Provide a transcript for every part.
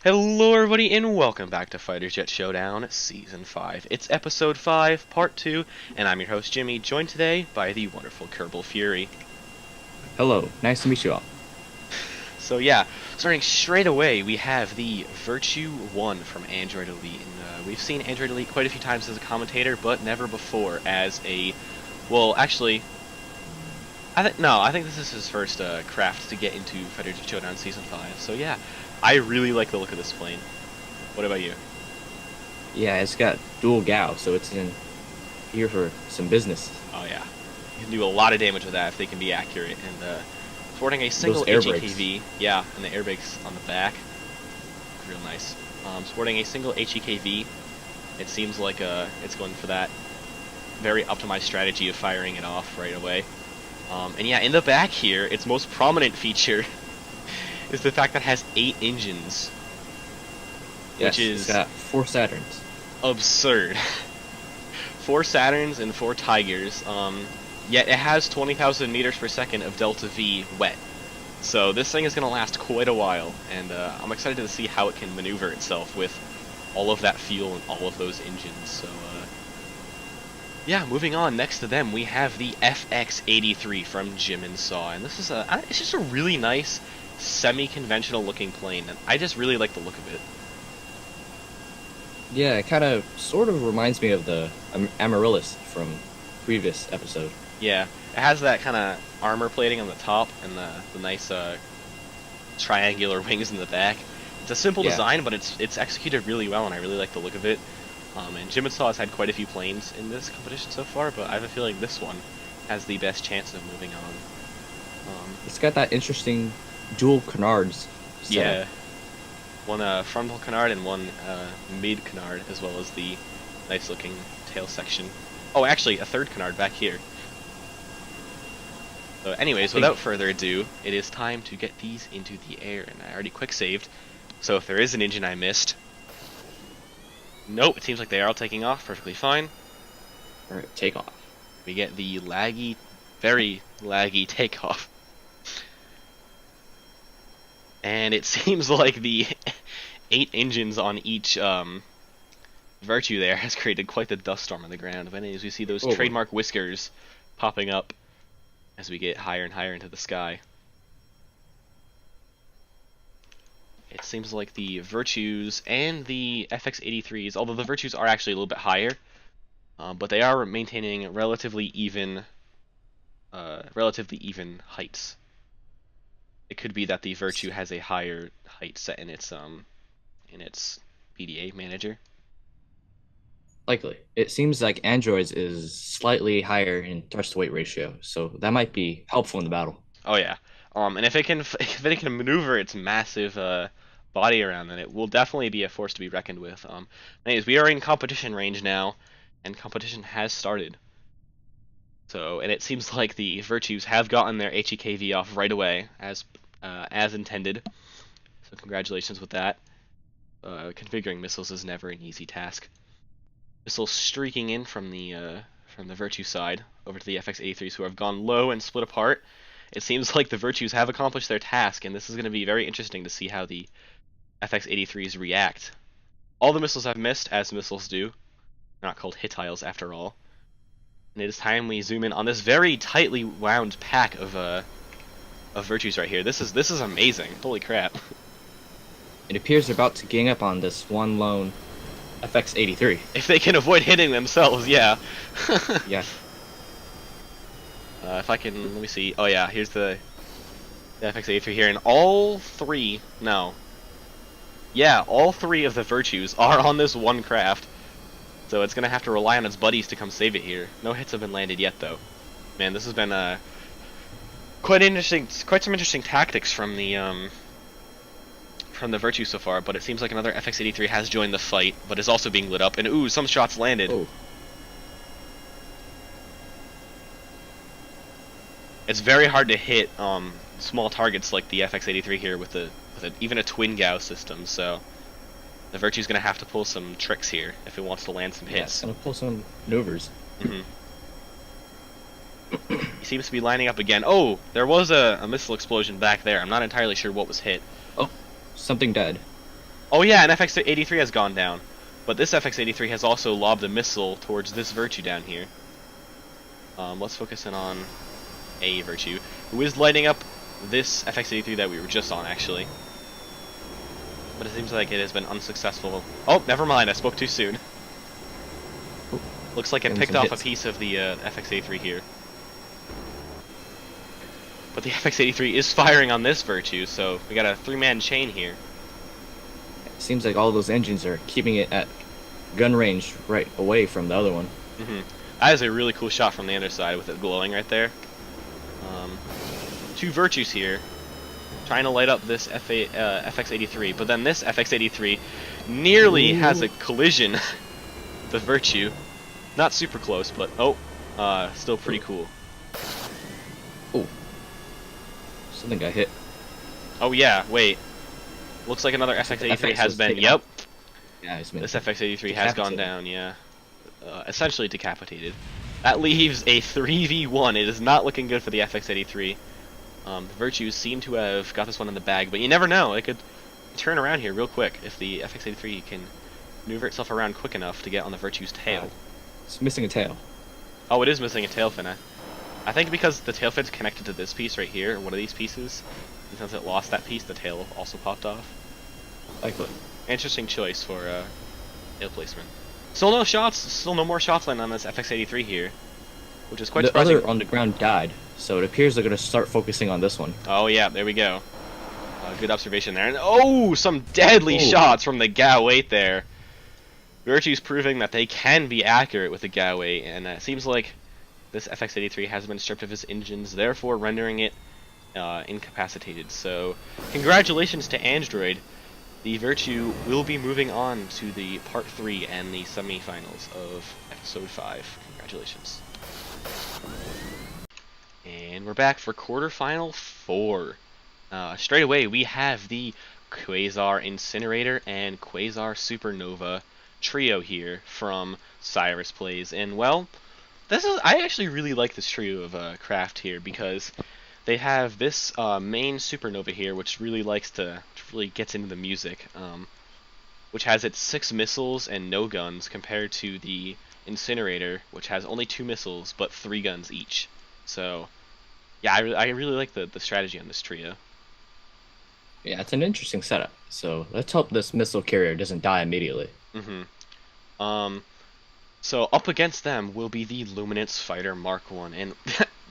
Hello everybody and welcome back to Fighter Jet Showdown Season 5. It's Episode 5, Part 2, and I'm your host Jimmy, joined today by the wonderful Kerbal Fury. Hello, nice to meet you all. So yeah, starting straight away, we have the Virtue 1 from Android Elite. And, we've seen Android Elite quite a few times as a commentator, but never before as a... Well, actually... I think this is his first craft to get into Fighter Jet Showdown Season 5. So yeah, I really like the look of this plane. What about you? Yeah, it's got dual Gao, so it's in here for some business. Oh yeah, you can do a lot of damage with that if they can be accurate. And sporting a single Those air HEKV, yeah, and the airbags on the back, real nice. Sporting a single HEKV, it seems like it's going for that very optimized strategy of firing it off right away. And yeah, in the back here, its most prominent feature is the fact that it has 8 engines, Yes, which is it's got 4 Saturns. absurd. 4 Saturns and 4 Tigers, yet it has 20,000 meters per second of Delta V wet. So this thing is going to last quite a while, and I'm excited to see how it can maneuver itself with all of that fuel and all of those engines. So yeah, moving on, next to them we have the FX-83 from Jim and Saw, and this is it's just a really nice, semi-conventional looking plane, and I just really like the look of it. Yeah, it kind of sort of reminds me of the Amaryllis from previous episode. Yeah, it has that kind of armor plating on the top and the nice triangular wings in the back. It's a simple Yeah. design, but it's executed really well, and I really like the look of it. And Jim and Saw has had quite a few planes in this competition so far, but I have a feeling this one has the best chance of moving on. It's got that interesting dual canards Yeah, setup. one frontal canard and one mid canard, as well as the nice looking tail section. Oh, actually, a third canard back here. So anyways, without further ado, it is time to get these into the air, and I already quick saved, so if there is an engine I missed... Nope, it seems like they are all taking off perfectly fine. Alright, take off. We get the laggy, very laggy takeoff. And it seems like the 8 engines on each Virtue there has created quite the dust storm on the ground. But anyways, we see those trademark whiskers popping up as we get higher and higher into the sky. It seems like the Virtues and the FX-83s, although the Virtues are actually a little bit higher, but they are maintaining relatively even heights. It could be that the Virtue has a higher height set in its PDA manager. Likely. It seems like Androids is slightly higher in touch to weight ratio, so that might be helpful in the battle. Oh yeah. And if it can maneuver its massive body around, then it will definitely be a force to be reckoned with. Anyways, we are in competition range now, and competition has started. So, and it seems like the Virtues have gotten their HEKV off right away, as intended. So congratulations with that. Configuring missiles is never an easy task. Missiles streaking in from the Virtue side over to the FX-83s, who have gone low and split apart. It seems like the Virtues have accomplished their task, and this is going to be very interesting to see how the FX-83s react. All the missiles have missed, as missiles do. They're not called Hittiles after all. And it is time we zoom in on this very tightly wound pack of Virtues right here. This is amazing. Holy crap. It appears they're about to gang up on this one lone FX-83. If they can avoid hitting themselves, yeah. Yeah. If I can, let me see. Oh yeah, here's the FX-83 here, and all 3, no. Yeah, all 3 of the Virtues are on this one craft. So it's going to have to rely on its buddies to come save it here. No hits have been landed yet, though. Man, this has been quite some interesting tactics from the Virtue so far, but it seems like another FX-83 has joined the fight, but is also being lit up, and ooh, some shots landed. Oh. It's very hard to hit small targets like the FX-83 here with even a twin Gao system, so the Virtue's gonna have to pull some tricks here if it wants to land some Yeah, hits. it's gonna pull some maneuvers. He seems to be lining up again. Oh, there was a missile explosion back there. I'm not entirely sure what was hit. Oh, something dead. Oh yeah, and FX83 has gone down. But this FX83 has also lobbed a missile towards this Virtue down here. Let's focus in on a Virtue, who is lighting up this FX83 that we were just on, actually. But it seems like it has been unsuccessful. Oh, never mind, I spoke too soon. Looks like it picked off a piece of the FX83 here. But the FX83 is firing on this Virtue, so we got a three-man chain here. It seems like all those engines are keeping it at gun range right away from the other one. That is a really cool shot from the other side with it glowing right there. Two Virtues here, trying to light up this FX83, but then this FX83 nearly has a collision with the Virtue. Not super close, but still pretty cool. Oh, something got hit. Oh yeah, wait. Looks like another FX83 has been. Yep. Yeah, this FX83 has gone down. Yeah. Essentially decapitated. That leaves a 3v1. It is not looking good for the FX83. The Virtues seem to have got this one in the bag, but you never know. It could turn around here real quick if the FX83 can maneuver itself around quick enough to get on the Virtue's tail. It's missing a tail. Oh, it is missing a tail fin. I think because the tail fin's connected to this piece right here, one of these pieces, and since it lost that piece, the tail also popped off. Likely. Interesting choice for tail placement. Still no shots, still no more shots landing on this FX83 here, which is quite surprising. The other on the ground died, so it appears they're going to start focusing on this one. Oh yeah, there we go. Good observation there. And oh, some deadly shots from the GAU-8 there. Virtue's proving that they can be accurate with the GAU-8, and it seems like this FX83 has been stripped of its engines, therefore rendering it incapacitated. So, congratulations to Android. The Virtue will be moving on to the Part 3 and the semi-finals of Episode 5. Congratulations. And we're back for quarterfinal 4. Straight away, we have the Quasar Incinerator and Quasar Supernova trio here from Cyrus Plays. And, well, I actually really like this trio of craft here because they have this main Supernova here, which really gets into the music, which has its 6 missiles and no guns, compared to the Incinerator, which has only 2 missiles but 3 guns each. So, yeah, I really like the strategy on this trio. Yeah, it's an interesting setup. So let's hope this missile carrier doesn't die immediately. So up against them will be the Luminance Fighter Mark 1, and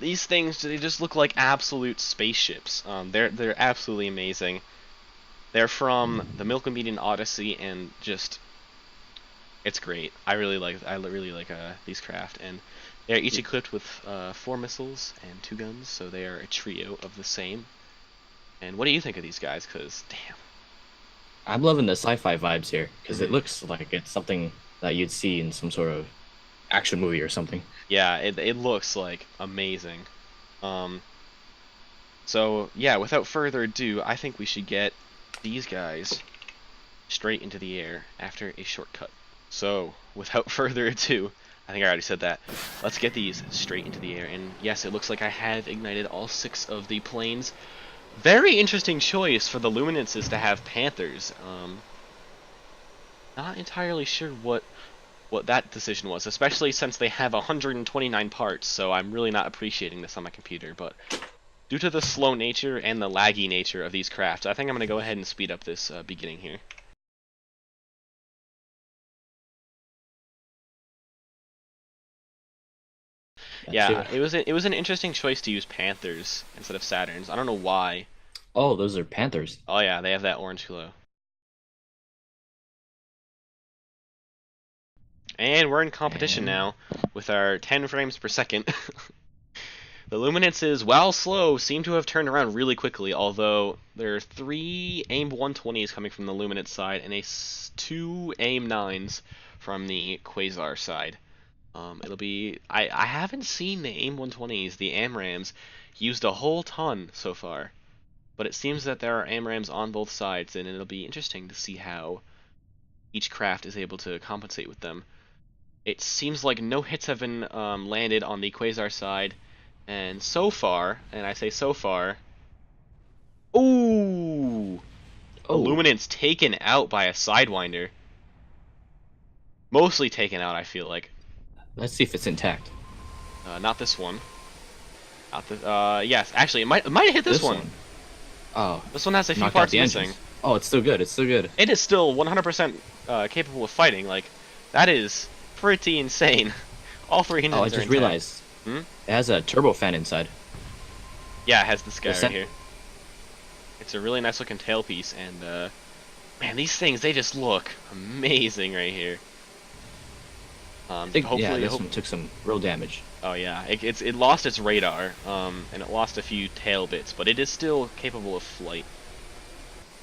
these things, they just look like absolute spaceships. They're absolutely amazing. They're from the Milk and Median Odyssey, and just, it's great. I really like these craft, and they're each equipped with 4 missiles and 2 guns, so they are a trio of the same. And what do you think of these guys? Because damn, I'm loving the sci-fi vibes here because it looks like it's something that you'd see in some sort of action movie or something. Yeah, it looks like amazing. So yeah, without further ado, I think we should get these guys straight into the air after a shortcut. So without further ado, I think I already said that. Let's get these straight into the air. And yes, it looks like I have ignited all 6 of the planes. Very interesting choice for the Luminances to have Panthers. Not entirely sure what that decision was, especially since they have 129 parts, so I'm really not appreciating this on my computer, but due to the slow nature and the laggy nature of these crafts, I think I'm going to go ahead and speed up this beginning here. Yeah, it was an interesting choice to use Panthers instead of Saturns. I don't know why. Oh, those are Panthers. Oh yeah, they have that orange glow. And we're in competition now with our 10 frames per second. The Luminances, while slow, seem to have turned around really quickly, although there are 3 AIM 120s coming from the Luminance side and 2 AIM 9s from the Quasar side. It'll be... I haven't seen the AIM 120s, the AMRAMs, used a whole ton so far. But it seems that there are AMRAMs on both sides, and it'll be interesting to see how each craft is able to compensate with them. It seems like no hits have been landed on the Quasar side, and so far, and I say so far... Ooh! A Oh, Luminance taken out by a Sidewinder. Mostly taken out, I feel like. let's see if it's intact. Not this one. Not the. Yes, actually, it might have hit this This one. one. Oh, This one has a few knocked out parts the missing. engines. Oh, it's still good. It's still good. It is still 100% capable of fighting. Like, that is pretty insane. All three Oh, I engines are just intact. realized Hmm? it has a turbo fan inside. Yeah, it has this guy The right here. It's a really nice looking tailpiece, and man, these things, they just look amazing right here. I think Hopefully, this one took some real damage. oh yeah, it lost its radar, and it lost a few tail bits, but it is still capable of flight.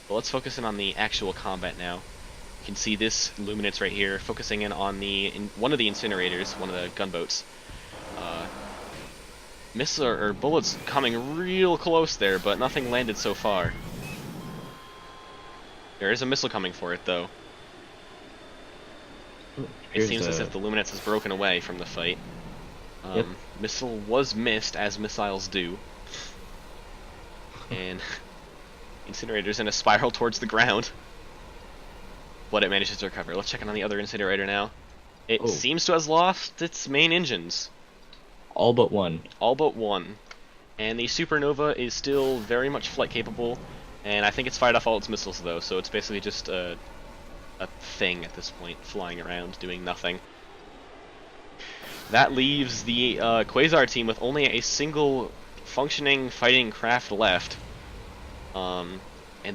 But let's focus in on the actual combat now. You can see this Luminance right here, focusing in on one of the incinerators, one of the gunboats. Missiles or bullets coming real close there, but nothing landed so far. There is a missile coming for it, though. Ooh, It seems as if the Luminance has broken away from the fight. Yep. Missile was missed, as missiles do. And Incinerator's in a spiral towards the ground. But it manages to recover. Let's check in on the other incinerator now. It seems to have lost its main engines. all but one. All but one. And the Supernova is still very much flight capable. And I think it's fired off all its missiles, though, so it's basically just a thing at this point, flying around, doing nothing. That leaves the Quasar team with only a single functioning fighting craft left. And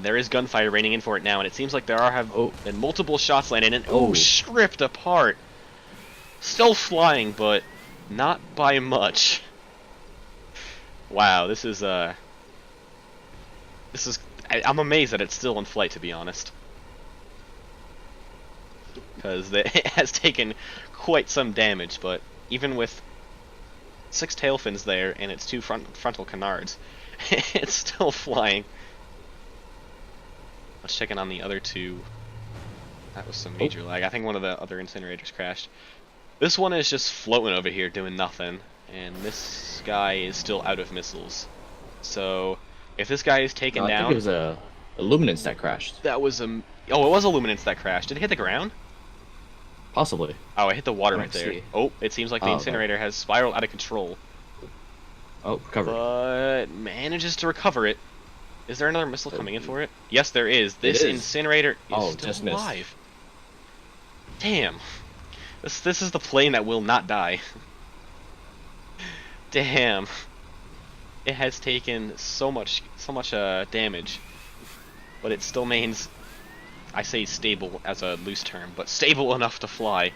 there is gunfire raining in for it now, and it seems like there have been multiple shots landed, and stripped apart. Still flying, but not by much. Wow, this is I'm amazed that it's still in flight, to be honest. Because it has taken quite some damage, but even with 6 tail fins there and its 2 frontal canards, it's still flying. Let's check in on the other 2. That was some major lag. I think one of the other incinerators crashed. This one is just floating over here doing nothing, and this guy is still out of missiles. So if this guy is taken down, I think it was a Luminance that crashed. that was a oh, it was a Luminance that crashed. Did it hit the ground? Possibly. Oh, it hit the water I right don't there. see. Oh, it seems like the incinerator has spiraled out of control. Oh, recovered. But manages to recover it. Is there another missile coming in for it? Yes, there is. This incinerator is still just alive. Damn. This is the plane that will not die. Damn. It has taken so much damage, but it still remains, I say stable as a loose term, but stable enough to fly.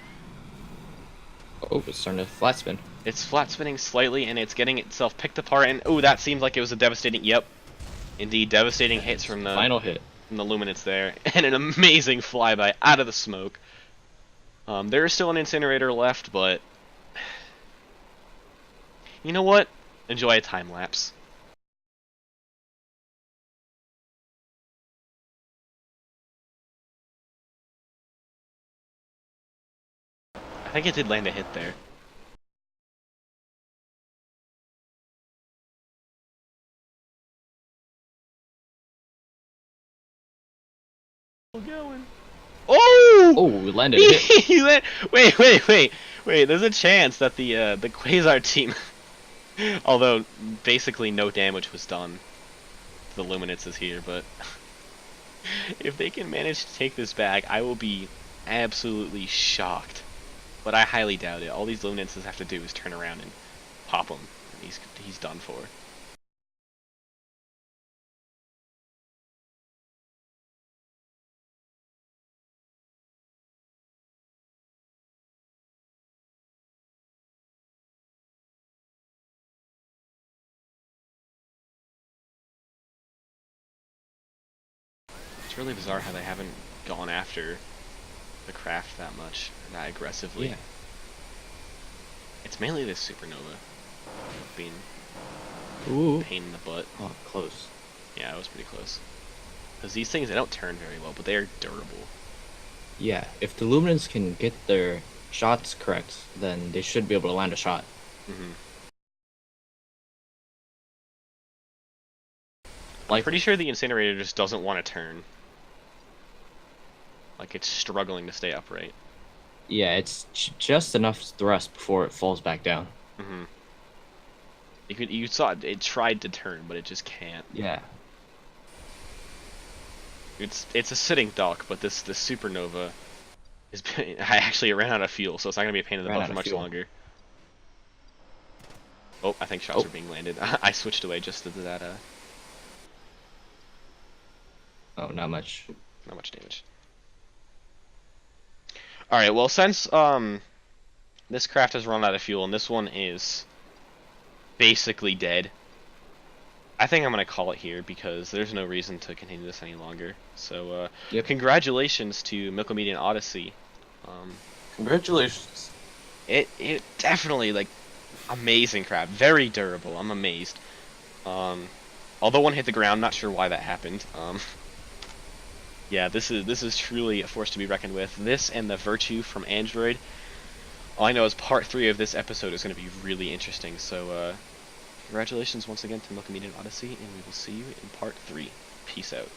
Oh, it's starting to flat spin. It's flat spinning slightly, and it's getting itself picked apart. And oh, that seems like it was a devastating. Yep, indeed, devastating hits from the final hit from the Luminance there, and an amazing flyby out of the smoke. There is still an incinerator left, but you know what? Enjoy a time lapse. I think it did land a hit there. Going. Oh! Oh, we landed a hit. Wait. There's a chance that the Quasar team, although basically no damage was done to the Luminances here, but if they can manage to take this back, I will be absolutely shocked. But I highly doubt it. All these Luminances have to do is turn around and pop him, and he's done for. It's really bizarre how they haven't gone after the craft that much, that aggressively. Yeah. It's mainly this supernova being Ooh. a pain in the butt. Oh, close. Yeah, it was pretty close. Because these things, they don't turn very well, but they are durable. Yeah, if the Luminance can get their shots correct, then they should be able to land a shot. Mm-hmm. I'm pretty sure the incinerator just doesn't want to turn. Like it's struggling to stay upright. Yeah, it's just enough thrust before it falls back down. Hmm. You saw it tried to turn, but it just can't. Yeah. It's a sitting dock, but this supernova is. I actually ran out of fuel, so it's not gonna be a pain in the Ran butt out for of much fuel. longer. Oh, I think shots Oh, are being landed. I switched away just to that. oh, not much. Not much damage. All right. Well, since this craft has run out of fuel and this one is basically dead, I think I'm gonna call it here because there's no reason to continue this any longer. So, Yep. congratulations to Milkomedian Odyssey. Um, Congratulations. it definitely like amazing craft, very durable. I'm amazed. Although one hit the ground, not sure why that happened. Yeah, this is truly a force to be reckoned with. This and the Virtue from Android. All I know is part 3 of this episode is going to be really interesting. So, congratulations once again to Milkomedian Odyssey, and we will see you in part 3. Peace out.